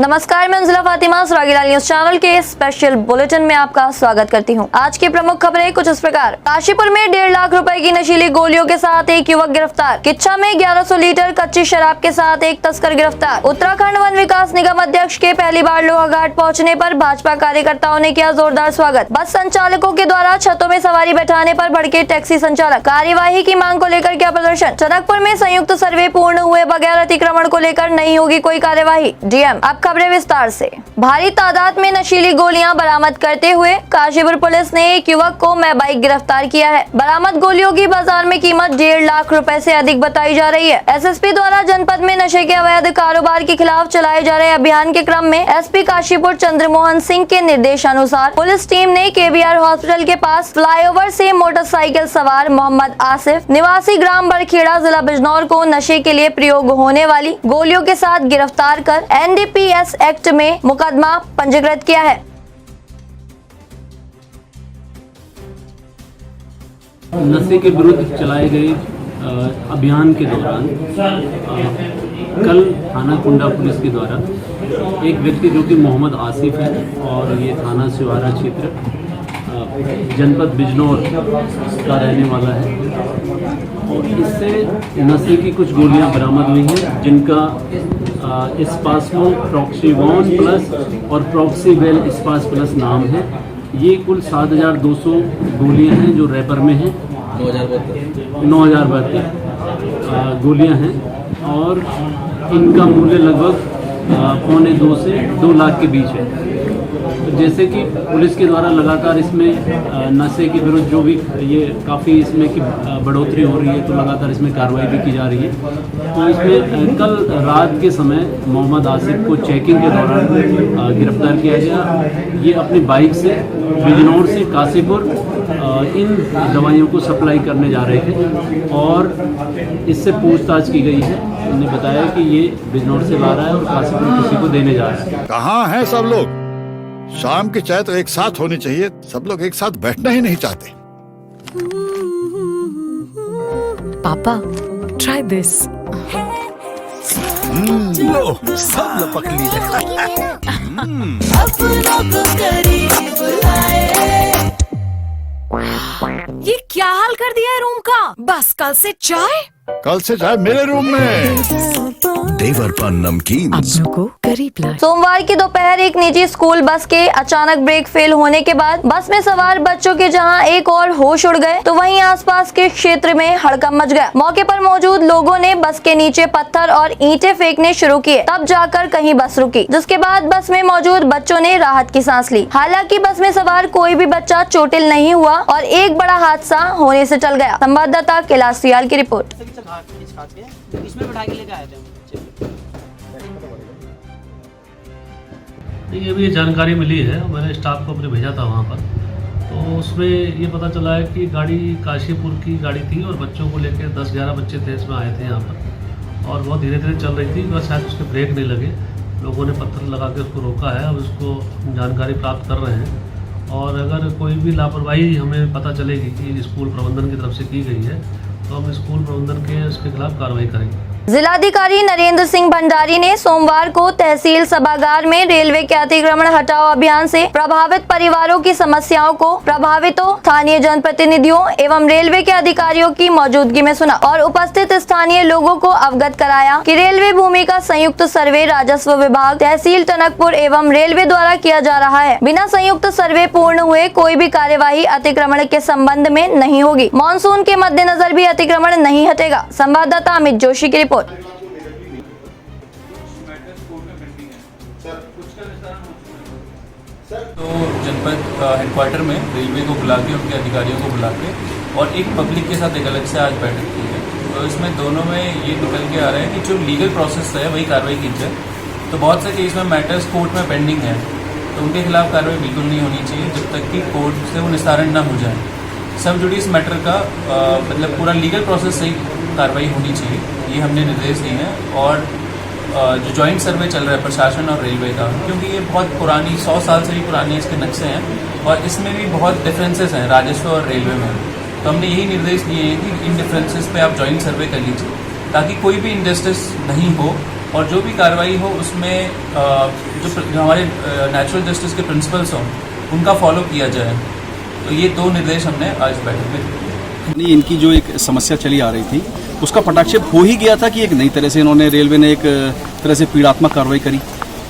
नमस्कार, मैं मंजिला फातिमा सरागीलाल न्यूज चैनल के स्पेशल बुलेटिन में आपका स्वागत करती हूं। आज की प्रमुख खबरें कुछ इस प्रकार। काशीपुर में 1.5 लाख रुपए की नशीली गोलियों के साथ एक युवक गिरफ्तार। किच्छा में 1100 लीटर कच्ची शराब के साथ एक तस्कर गिरफ्तार। उत्तराखंड वन विकास निगम अध्यक्ष के पहली बार लोहाघाट पहुँचने पर भाजपा कार्यकर्ताओं ने किया जोरदार स्वागत। बस संचालकों के द्वारा छतों में सवारी बैठाने पर भड़के टैक्सी संचालक। कार्यवाही की मांग को लेकर किया प्रदर्शन। टनकपुर में संयुक्त सर्वे पूर्ण हुए बगैर अतिक्रमण को लेकर नहीं होगी कोई कार्यवाही, डीएम। अब खबरें विस्तार से। भारी तादाद में नशीली गोलियां बरामद करते हुए काशीपुर पुलिस ने एक युवक को बाइक गिरफ्तार किया है। बरामद गोलियों की बाजार में कीमत 1.5 लाख रुपए से अधिक बताई जा रही है। एसएसपी द्वारा जनपद में नशे के अवैध कारोबार के खिलाफ चलाए जा रहे अभियान के क्रम में एसपी काशीपुर चंद्रमोहन सिंह के निर्देशानुसार पुलिस टीम ने केबीआर हॉस्पिटल के पास फ्लाईओवर से मोटरसाइकिल सवार मोहम्मद आसिफ निवासी ग्राम बड़खेड़ा जिला बिजनौर को नशे के लिए प्रयोग होने वाली गोलियों के साथ गिरफ्तार कर एनडीपीएस एक्ट में मुकदमा पंजीकृत किया है। नशे के विरुद्ध चलाए गए अभियान के दौरान कल थाना कुंडा पुलिस के द्वारा एक व्यक्ति जो कि मोहम्मद आसिफ है और ये थाना सिवारा क्षेत्र जनपद बिजनौर का रहने वाला है और इससे नशे की कुछ गोलियां बरामद हुई हैं जिनका स्पासमो प्रॉक्सीवॉन प्लस और प्रॉक्सीवेल स्पास प्लस नाम है। ये कुल 7,200 गोलियां हैं जो रैपर में हैं। 9,072 गोलियां हैं और इनका मूल्य लगभग 1.25 से 2 लाख के बीच है। तो जैसे कि पुलिस के द्वारा लगातार इसमें नशे के विरुद्ध जो भी ये काफ़ी इसमें की बढ़ोतरी हो रही है तो लगातार इसमें कार्रवाई भी की जा रही है। तो इसमें कल रात के समय मोहम्मद आसिफ को चेकिंग के दौरान गिरफ्तार किया गया। ये अपनी बाइक से बिजनौर से काशीपुर इन दवाइयों को सप्लाई करने जा रहे थे और इससे पूछताछ की गई है। उन्होंने बताया कि ये बिजनौर से ला रहा है और काशीपुर किसी को देने जा रहा है। कहाँ हैं सब लोग? शाम की चाय तो एक साथ होनी चाहिए। सब लोग एक साथ बैठना ही नहीं चाहते। पापा, try this. लो, सब लपक लिए। ये क्या हाल कर दिया है रूम का? बस कल से चाय? कल से चाय मेरे रूम में। देवर पान नमकीन अपनों को करीब लाए। सोमवार की दोपहर एक निजी स्कूल बस के अचानक ब्रेक फेल होने के बाद बस में सवार बच्चों के जहां एक और होश उड़ गए तो वहीं आसपास के क्षेत्र में हड़कंप मच गया। मौके पर मौजूद लोगों ने बस के नीचे पत्थर और ईंटें फेंकने शुरू किए, तब जाकर कहीं बस रुकी, जिसके बाद बस में मौजूद बच्चों ने राहत की सांस ली। हालांकि बस में सवार कोई भी बच्चा चोटिल नहीं हुआ और एक बड़ा हादसा होने से टल गया। संवाददाता कैलाश सियाल की रिपोर्ट। इसमें बैठा के लेके आए थे। देखिए, अभी ये जानकारी मिली है, मैंने स्टाफ को अपने भेजा था वहाँ पर, तो उसमें ये पता चला है कि गाड़ी काशीपुर की गाड़ी थी और बच्चों को लेकर 10-11 बच्चे थे इसमें आए थे यहाँ पर और बहुत धीरे धीरे चल रही थी। बस शायद उसके ब्रेक नहीं लगे, लोगों ने पत्थर लगा के उसको रोका है। अब उसको जानकारी प्राप्त कर रहे हैं और अगर कोई भी लापरवाही हमें पता चलेगी कि स्कूल प्रबंधन की तरफ से की गई है तो हम स्कूल प्रबंधन के उसके खिलाफ कार्रवाई करेंगे। जिलाधिकारी नरेंद्र सिंह भंडारी ने सोमवार को तहसील सभागार में रेलवे के अतिक्रमण हटाओ अभियान से प्रभावित परिवारों की समस्याओं को प्रभावितों, स्थानीय जनप्रतिनिधियों एवं रेलवे के अधिकारियों की मौजूदगी में सुना और उपस्थित स्थानीय लोगों को अवगत कराया कि रेलवे भूमि का संयुक्त सर्वे राजस्व विभाग, तहसील टनकपुर एवं रेलवे द्वारा किया जा रहा है। बिना संयुक्त सर्वे पूर्ण हुए कोई भी कार्यवाही अतिक्रमण के संबंध में नहीं होगी। मानसून के मद्देनजर भी अतिक्रमण नहीं हटेगा। संवाददाता अमित जोशी की रिपोर्ट। तो जनपद हेडक्वार्टर में रेलवे को बुला के उनके अधिकारियों को बुला के और एक पब्लिक के साथ एक अलग से आज बैठक की है। तो इसमें दोनों में ये निकल के आ रहा है कि जो लीगल प्रोसेस है वही कार्रवाई की जाए। तो बहुत से केस में मैटर्स कोर्ट में पेंडिंग है तो उनके खिलाफ कार्रवाई बिल्कुल नहीं होनी चाहिए जब तक कि कोर्ट से वो निस्तारण न हो जाए। सब जुडिस मैटर का मतलब पूरा लीगल प्रोसेस से कार्रवाई होनी चाहिए, ये हमने निर्देश दिए हैं। और जो जॉइंट सर्वे चल रहा है प्रशासन और रेलवे का, क्योंकि ये बहुत पुरानी 100 साल से भी पुराने इसके नक्शे हैं और इसमें भी बहुत डिफरेंसेस हैं राजस्व और रेलवे में। तो हमने यही निर्देश दिए हैं कि इन डिफरेंसेस पे आप जॉइंट सर्वे कर लीजिए ताकि कोई भी इनजस्टिस नहीं हो और जो भी कार्रवाई हो उसमें जो हमारे नेचुरल जस्टिस के प्रिंसिपल्स हों उनका फॉलो किया जाए। तो ये 2 निर्देश हमने आज बैठक में दिए। इनकी जो एक समस्या चली आ रही थी उसका पटाक्षेप हो ही गया था कि एक नई तरह से इन्होंने रेलवे ने एक तरह से पीड़ात्मक कार्रवाई करी।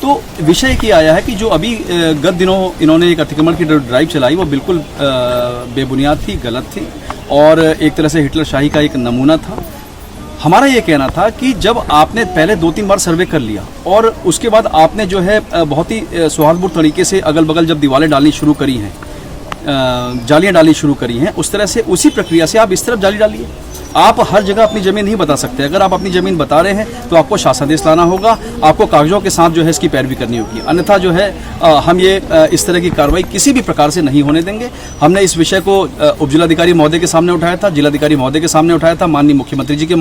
तो विषय क्या आया है कि जो अभी गत दिनों इन्होंने एक अतिक्रमण की ड्राइव चलाई वो बिल्कुल बेबुनियाद थी, गलत थी और एक तरह से हिटलरशाही का एक नमूना था। हमारा ये कहना था कि जब आपने पहले 2-3 बार सर्वे कर लिया और उसके बाद आपने जो है बहुत ही सौहार्दपूर्ण तरीके से अगल बगल जब दीवारें डालनी शुरू करी हैं, जालियां डालनी शुरू करी हैं, उस तरह से उसी प्रक्रिया से आप इस तरफ जाली डालिए। आप हर जगह अपनी ज़मीन नहीं बता सकते। अगर आप अपनी ज़मीन बता रहे हैं तो आपको शासनादेश लाना होगा, आपको कागजों के साथ जो है इसकी पैरवी करनी होगी, अन्यथा जो है हम ये इस तरह की कार्रवाई किसी भी प्रकार से नहीं होने देंगे। हमने इस विषय को उप जिलाधिकारी महोदय के सामने उठाया था, जिलाधिकारी महोदय के सामने उठाया था, माननीय मुख्यमंत्री जी के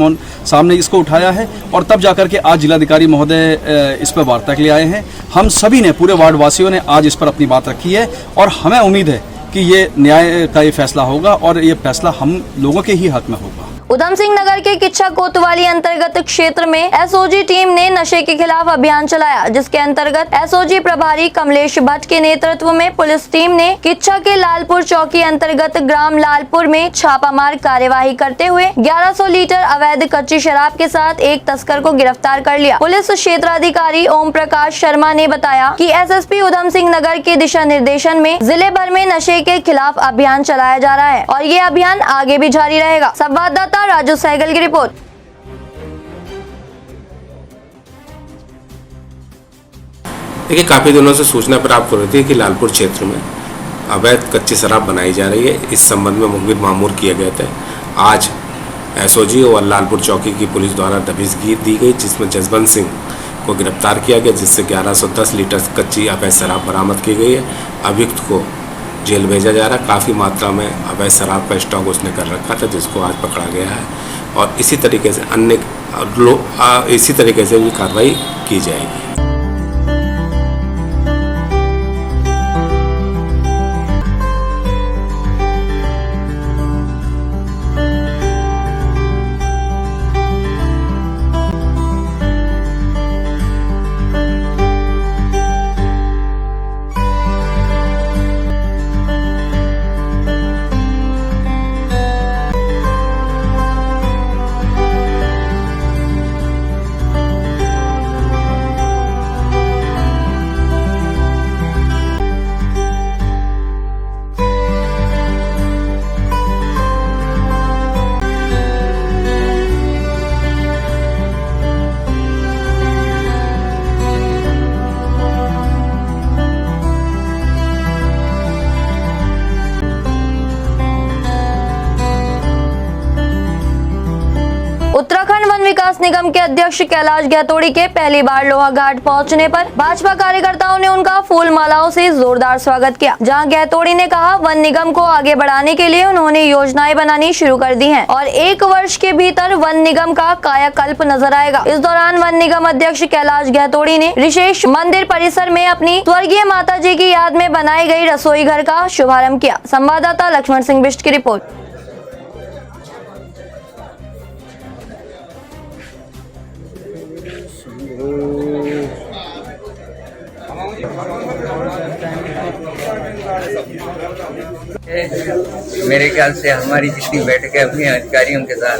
सामने इसको उठाया है और तब जाकर के आज जिलाधिकारी महोदय इस पर वार्ता के लिए आए हैं। हम सभी ने, पूरे वार्ड वासियों ने आज इस पर अपनी बात रखी है और हमें उम्मीद है कि ये न्याय का ये फैसला होगा और ये फैसला हम लोगों के ही हक में होगा। उधम सिंह नगर के किच्छा कोतवाली अंतर्गत क्षेत्र में एसओजी टीम ने नशे के खिलाफ अभियान चलाया, जिसके अंतर्गत एसओजी प्रभारी कमलेश भट्ट के नेतृत्व में पुलिस टीम ने किच्छा के लालपुर चौकी अंतर्गत ग्राम लालपुर में छापामार कार्यवाही करते हुए 1100 लीटर अवैध कच्ची शराब के साथ एक तस्कर को गिरफ्तार कर लिया। पुलिस क्षेत्राधिकारी ओम प्रकाश शर्मा ने बताया कि एसएसपी उधम सिंह नगर के दिशा निर्देशन में जिले भर में नशे के खिलाफ अभियान चलाया जा रहा है और ये अभियान आगे भी जारी रहेगा। संवाददाता राजू सहगल की रिपोर्ट। देखिए, काफ़ी दिनों से सूचना प्राप्त हो रही थी कि लालपुर क्षेत्र में अवैध कच्ची शराब बनाई जा रही है। इस संबंध में मुखबिर मामूर किए गए थे। आज एसओजी और लालपुर चौकी की पुलिस द्वारा दबिशगी दी गई, जिसमें जसवंत सिंह को गिरफ्तार किया गया, जिससे 1110 लीटर कच्ची अवैध शराब बरामद की गई है। अभियुक्त को जेल भेजा जा रहा है। काफ़ी मात्रा में अवैध शराब का स्टॉक उसने कर रखा था, जिसको आज पकड़ा गया है और इसी तरीके से इसी तरीके से भी कार्रवाई की जाएगी। उत्तराखंड वन विकास निगम के अध्यक्ष कैलाश गहतोड़ी के पहली बार लोहाघाट पहुंचने पर भाजपा कार्यकर्ताओं ने उनका फूल मालाओं से जोरदार स्वागत किया। जहां गहतोड़ी ने कहा, वन निगम को आगे बढ़ाने के लिए उन्होंने योजनाएं बनानी शुरू कर दी हैं और 1 वर्ष के भीतर वन निगम का कायाकल्प नजर आएगा। इस दौरान वन निगम अध्यक्ष कैलाश गहतोड़ी ने विशेष मंदिर परिसर में अपनी स्वर्गीय माता जी की याद में बनाई गई रसोई घर का शुभारंभ किया। संवाददाता लक्ष्मण सिंह बिष्ट की रिपोर्ट। मेरे ख्याल से हमारी जितनी बैठकें अपने अधिकारियों के साथ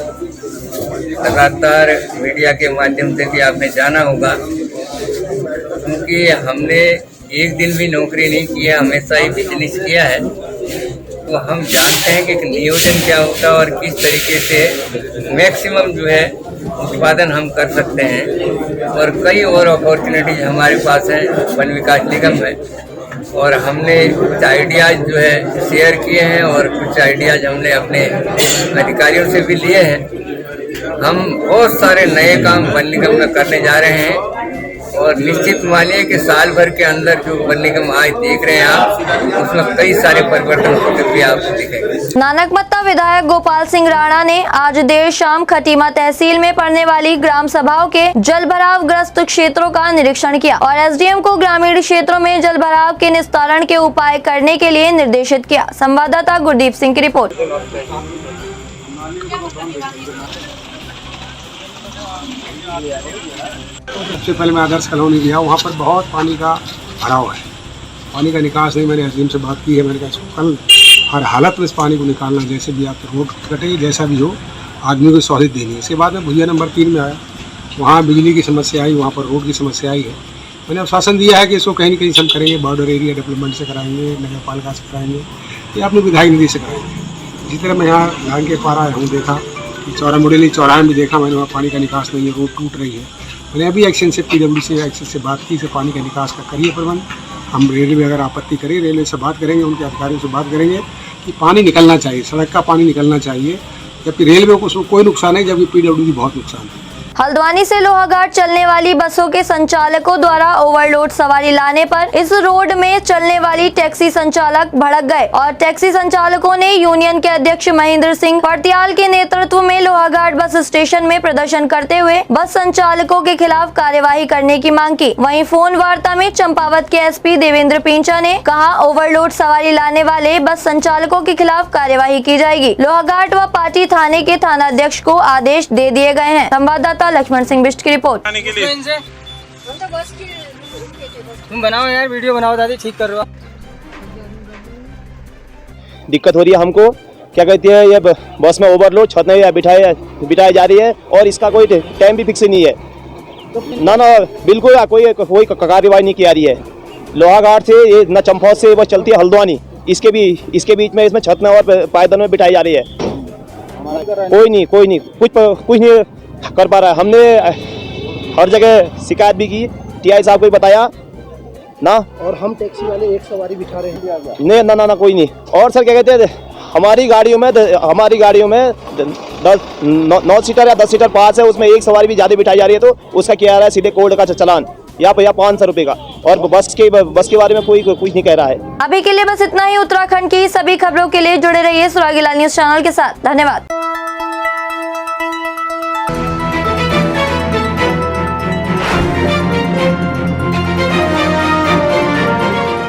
लगातार मीडिया के माध्यम से भी आपने जाना होगा, क्योंकि हमने एक दिन भी नौकरी नहीं की है, हमेशा ही बिजनेस किया है, तो हम जानते हैं कि नियोजन क्या होता है और किस तरीके से मैक्सिमम जो है उत्पादन हम कर सकते हैं। और कई और अपॉर्चुनिटीज हमारे पास है वन विकास निगम में, और हमने कुछ आइडियाज़ जो है शेयर किए हैं और कुछ आइडियाज़ हमने अपने अधिकारियों से भी लिए हैं। हम बहुत सारे नए काम वन निगम में करने जा रहे हैं और निश्चित मानिए कि साल भर के अंदर जो वन निगम आज देख रहे हैं आप, उसमें कई सारे परिवर्तन होते हुए आपको दिखेंगे। नानकमत्ता विधायक गोपाल सिंह राणा ने आज देर शाम खटीमा तहसील में पड़ने वाली ग्राम सभाओं के जलभराव ग्रस्त क्षेत्रों का निरीक्षण किया और एसडीएम को ग्रामीण क्षेत्रों में जलभराव के निस्तारण के उपाय करने के लिए निर्देशित किया। संवाददाता गुरदीप सिंह की रिपोर्ट। सबसे पहले मैं आदर्श कॉलोनी गया, वहाँ पर बहुत पानी का भराव है, पानी का निकास नहीं। मैंने अजीम से बात की है, मैंने कहा कल हर हालत में इस पानी को निकालना, जैसे भी आप रोड कटे जैसा भी हो, आदमी को सहूलियत देनी है। इसके बाद में भुइया नंबर 3 में आया, वहाँ बिजली की समस्या आई, वहाँ पर रोड की समस्या आई है। मैंने आश्वासन दिया है कि इसको कहीं न कहीं से हम करेंगे, बॉर्डर एरिया डेवलपमेंट से कराएंगे, नगर पालिका से कराएंगे, या अपनी विधायक निधि से कराएंगे। इसी तरह मैं यहाँ लाइन के पार आया हूँ, देखा कि चौरा मुड़ेली चौराहे में देखा मैंने, वहाँ पानी का निकास नहीं है, रोड टूट रही है। मैंने अभी एक्शन से PWC एक्शन से बात की, से पानी का निकास का करिए प्रबंध। हम रेलवे अगर आपत्ति करें, रेलवे से बात करेंगे, उनके अधिकारियों से बात करेंगे कि पानी निकलना चाहिए, सड़क का पानी निकलना चाहिए, जबकि रेलवे को उसमें कोई नुकसान है, जबकि PWC बहुत नुकसान है। हल्द्वानी से लोहाघाट चलने वाली बसों के संचालकों द्वारा ओवरलोड सवारी लाने पर इस रोड में चलने वाली टैक्सी संचालक भड़क गए और टैक्सी संचालकों ने यूनियन के अध्यक्ष महेंद्र सिंह पटियाल के नेतृत्व में लोहाघाट बस स्टेशन में प्रदर्शन करते हुए बस संचालकों के खिलाफ कार्यवाही करने की मांग की। वहीं फोन वार्ता में चंपावत के SP देवेंद्र पिंचा ने कहा, ओवरलोड सवारी लाने वाले बस संचालकों के खिलाफ कार्यवाही की जाएगी। लोहाघाट व पाटी थाने के थानाध्यक्ष को आदेश दे दिए गए हैं। संवाददाता लक्ष्मण सिंह बिष्ट की रिपोर्ट। तुम बनाओ यार, वीडियो बनाओ, दादी ठीक कर रहा। दिक्कत हो रही है हमको, क्या कहती है, ये बस में ओवरलोड छत नहीं बिठाई जा रही है और इसका कोई टाइम भी फिक्स नहीं है। ना बिल्कुल कोई कार्यवाही नहीं की जा रही है। लोहाघाट से ये न चंपावत से बस चलती है हल्द्वानी, इसके बीच में इसमें छत में और पायदान में बिठाई जा रही है। कोई नहीं कुछ नहीं कर पा रहा है। हमने हर जगह शिकायत भी की, TI साहब को भी बताया ना, और हम टैक्सी वाले एक सवारी बिठा रहे हैं नहीं, ना कोई नहीं। और सर क्या कहते हैं, हमारी गाड़ियों में 9 सीटर या 10 सीटर पास है, उसमें एक सवारी भी ज़्यादा बिठाई जा रही है, तो उसका क्या आ रहा है, सीधे कोर्ट का चालान या 500 रुपये का। और बस के बारे में कोई कुछ नहीं कह रहा है। अभी के लिए बस इतना ही। उत्तराखंड की सभी खबरों के लिए जुड़े रहिए सुरागी लाल न्यूज चैनल के साथ। धन्यवाद।